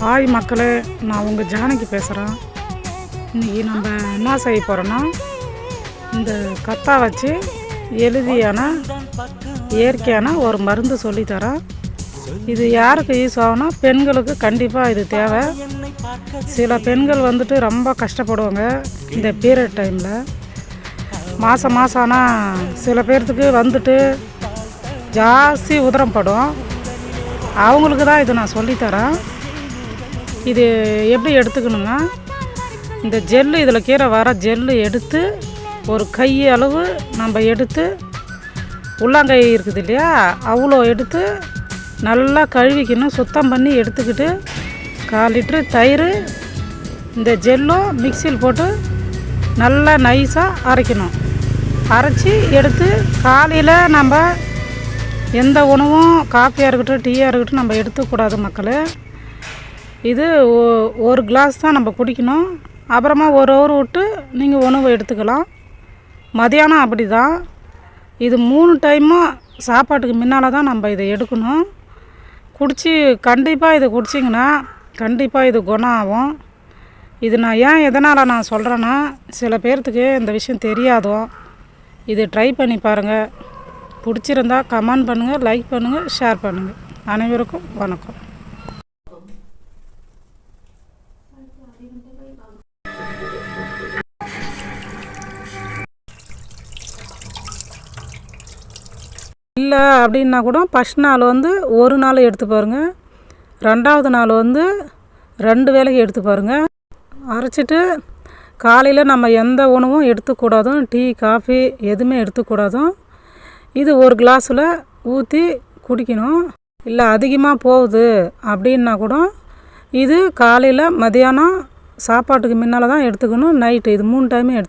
Hi மக்களே, நான் உங்கள் ஜானகி பேசுகிறேன். இன்றைக்கி நம்ம என்ன செய்ய போகிறோன்னா, இந்த கத்தா வச்சு எழுதியான இயற்கையான ஒரு மருந்து சொல்லித்தரேன். இது யாருக்கு யூஸ் ஆகும்னா, பெண்களுக்கு கண்டிப்பாக இது தேவை. சில பெண்கள் வந்துட்டு ரொம்ப கஷ்டப்படுவாங்க இந்த பீரியட் டைமில். மாதம் ஆனால் சில பேர்த்துக்கு வந்துட்டு ஜாஸ்தி உதிரம் படும். அவங்களுக்கு தான் இது நான் சொல்லித்தரேன். இது எப்படி எடுத்துக்கணுங்க, இந்த ஜெல்லு இதில் கீரை வர ஜெல்லு எடுத்து ஒரு கை அளவு நம்ம எடுத்து, உள்ளாங்கை இருக்குது இல்லையா, அவ்வளோ எடுத்து நல்லா கழுவிக்கணும். சுத்தம் பண்ணி எடுத்துக்கிட்டு 1/4 லிட்ரு தயிர் இந்த ஜெல்லும் மிக்சியில் போட்டு நல்லா நைஸாக அரைக்கணும். அரைச்சி எடுத்து காலையில் நம்ம எந்த உணவும் காஃபியாக இருக்கட்டும் டீயாக இருக்கட்டும் நம்ம எடுத்துக்கூடாது மக்களே. இது ஒரு கிளாஸ் தான் நம்ம குடிக்கணும். அப்புறமா 1 ஹவர் விட்டு நீங்கள் உணவு எடுத்துக்கலாம். மதியானம் அப்படி தான். இது 3 டைமும் சாப்பாட்டுக்கு முன்னால் தான் நம்ம இதை எடுக்கணும். கண்டிப்பாக இதை குடிச்சிங்கன்னா கண்டிப்பாக இது குணம் ஆகும். இது நான் எதனால் நான் சொல்கிறேன்னா, சில பேர்த்துக்கு இந்த விஷயம் தெரியாதோ. இது ட்ரை பண்ணி பாருங்கள். பிடிச்சிருந்தா கமெண்ட் பண்ணுங்கள், லைக் பண்ணுங்கள், ஷேர் பண்ணுங்கள். அனைவருக்கும் வணக்கம். இல்லை அப்படின்னா கூட ஃபஸ்ட் நாள் ஒரு நாள் எடுத்து பாருங்கள். 2வது நாள் 2 வேளைக்கு எடுத்து பாருங்கள். அரைச்சிட்டு காலையில் நம்ம எந்த உணவும் எடுத்துக்கூடாதும், டீ காஃபி எதுவுமே எடுத்துக்கூடாதும். இது ஒரு கிளாஸில் ஊற்றி குடிக்கணும். இல்லை அதிகமாக போகுது அப்படின்னா கூட இது காலையில் மதியானம் சாப்பாட்டுக்கு முன்னால் தான் எடுத்துக்கணும். நைட்டு இது 3 டைமும்